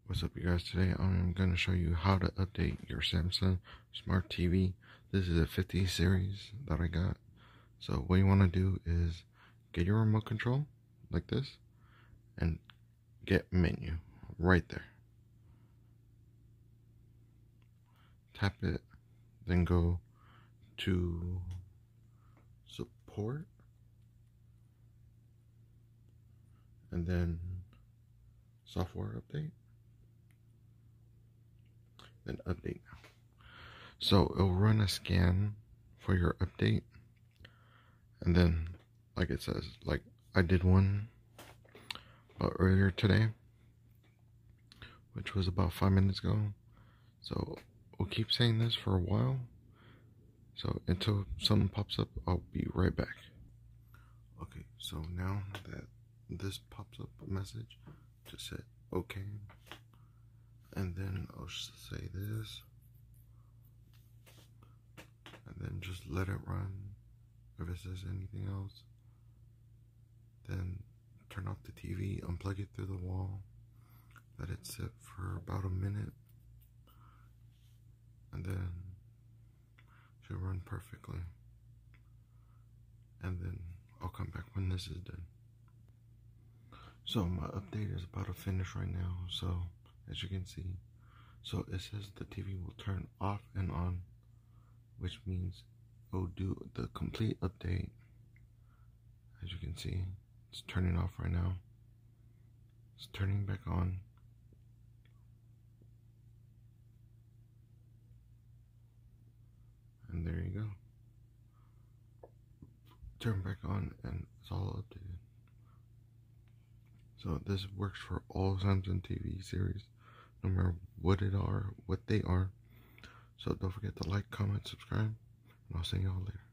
What's up, you guys? Today I'm going to show you how to update your Samsung Smart TV. This is a 50 series that I got. So what you want to do is get your remote control like this and get menu right there. Tap it, then go to support, and then software update, then update now. So it'll run a scan for your update, and then like it says, like I did one earlier today, which was about 5 minutes ago. So we'll keep saying this for a while. So until something pops up, I'll be right back. Okay, so now that this pops up a message, just hit OK, and then I'll just say this, and then just let it run. If it says anything else, then turn off the TV, unplug it through the wall, let it sit for about a minute, and then it should run perfectly. And then I'll come back when this is done. So my update is about to finish right now. So as you can see, so it says the TV will turn off and on, which means it will do the complete update. As you can see, it's turning off right now. It's turning back on. And there you go. Turn back on and it's all updated. So this works for all Samsung TV series, no matter what they are. So don't forget to like, comment, subscribe, and I'll see y'all later.